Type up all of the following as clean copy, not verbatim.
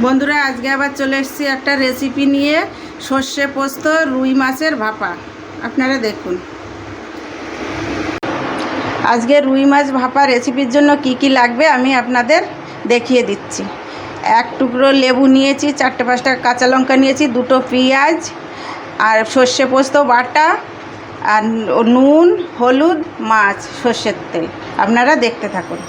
বন্ধুরা আজকে আবার চলে এসেছি একটা রেসিপি নিয়ে, সর্ষে পোস্ত রুই মাছের ভাপা। আপনারা দেখুন আজকে রুই মাছ ভাপা রেসিপির জন্য কি কি লাগবে আমি আপনাদের দেখিয়ে দিচ্ছি। এক টুকরো লেবু নিয়েছি, 4-5টা কাঁচা লঙ্কা নিয়েছি, 2টো পেঁয়াজ, আর সর্ষে পোস্ত বাটা, আর নুন, হলুদ, মাছ, সর্ষের তেল। আপনারা দেখতে থাকুন।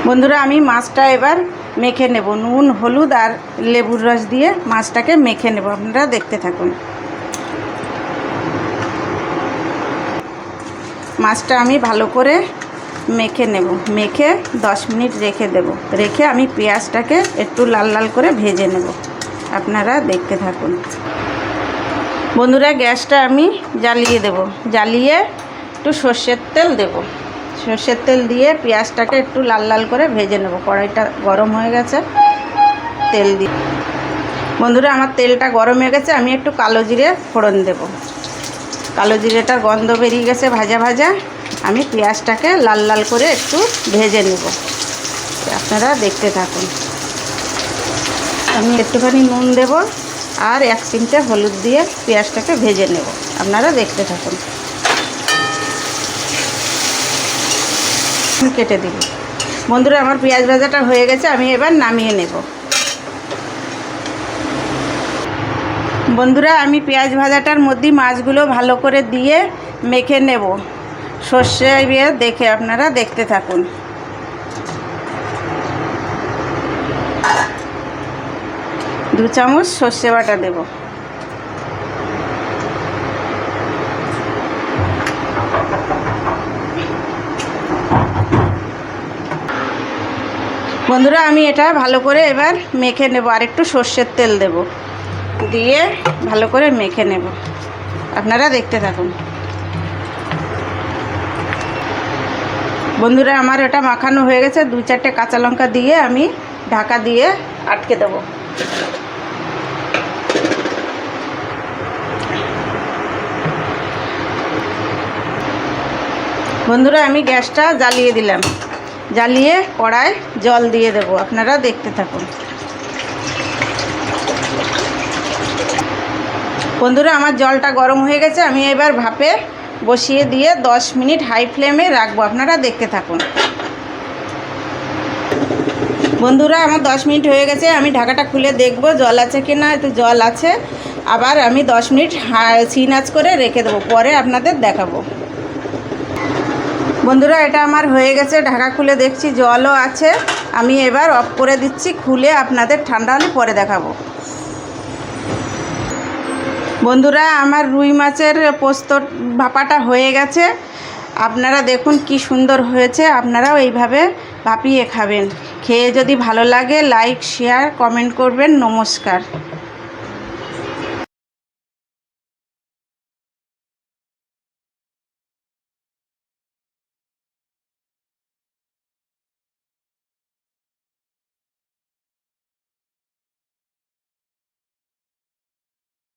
বন্ধুরা আমি মাছটা এবার মেখে নেব, নুন, হলুদ আর লেবুর রস দিয়ে মাছটাকে মেখে নেব। আপনারা দেখতে থাকুন। মাছটা আমি ভালো করে মেখে নেব, মেখে 10 মিনিট রেখে দেব। রেখে আমি পেঁয়াজটাকে একটু লাল লাল করে ভেজে নেব। আপনারা দেখতে থাকুন। বন্ধুরা গ্যাসটা আমি জ্বালিয়ে দেব, জ্বালিয়ে একটু সর্ষের তেল দেব। সর্ষের তেল দিয়ে পেঁয়াজটাকে একটু লাল লাল করে ভেজে নেব। কড়াইটা গরম হয়ে গেছে, তেল দিয়ে। বন্ধুরা আমার তেলটা গরম হয়ে গেছে, আমি একটু কালো জিরে ফোড়ন দেব। কালো জিরেটার গন্ধ বেরিয়ে গেছে ভাজা ভাজা। আমি পেঁয়াজটাকে লাল লাল করে একটু ভেজে নেব। আপনারা দেখতে থাকুন। আমি একটুখানি নুন দেব আর 1 চিমটে হলুদ দিয়ে পেঁয়াজটাকে ভেজে নেব। আপনারা দেখতে থাকুন। কেটে দিই। বন্ধুরা আমার পেঁয়াজ ভাজাটা হয়ে গেছে, আমি এবার নামিয়ে নেব। বন্ধুরা আমি পেঁয়াজ ভাজাটার মধ্যে মাছগুলো ভালো করে দিয়ে মেখে নেব। সর্ষে দিয়ে দেখে আপনারা দেখতে থাকুন। দু চামচ সর্ষে বাটা দেব। বন্ধুরা আমি এটা ভালো করে এবার মেখে নেব, আর একটু সর্ষের তেল দেব, দিয়ে ভালো করে মেখে নেব। আপনারা দেখতে থাকুন। বন্ধুরা আমার এটা মাখানো হয়ে গেছে। 2-4টে কাঁচা লঙ্কা দিয়ে আমি ঢাকা দিয়ে আটকে দেব। বন্ধুরা আমি গ্যাসটা জ্বালিয়ে দিলাম, জ্বালিয়ে কড়ায় জল দিয়ে দেব। আপনারা দেখতে থাকুন। বন্ধুরা আমার জলটা গরম হয়ে গেছে, আমি এবার ভাপে বসিয়ে দিয়ে 10 মিনিট হাই ফ্লেমে রাখবো। আপনারা দেখতে থাকুন। বন্ধুরা আমার 10 মিনিট হয়ে গেছে, আমি ঢাকাটা খুলে দেখব জল আছে কি না। একটু জল আছে। আবার আমি 10 মিনিট সিম আঁচ করে রেখে দেবো, পরে আপনাদের দেখাবো। বন্ধুরা এটা আমার হয়ে গেছে, ঢাকা খুলে দেখছি জলও আছে। আমি এবার অফ করে দিচ্ছি, খুলে আপনাদের ঠান্ডা হলে পরে দেখাবো। বন্ধুরা আমার রুই মাছের পোস্ত ভাপাটা হয়ে গেছে। আপনারা দেখুন কি সুন্দর হয়েছে। আপনারাও এইভাবে ভাপিয়ে খাবেন। খেয়ে যদি ভালো লাগে লাইক, শেয়ার, কমেন্ট করবেন। নমস্কার।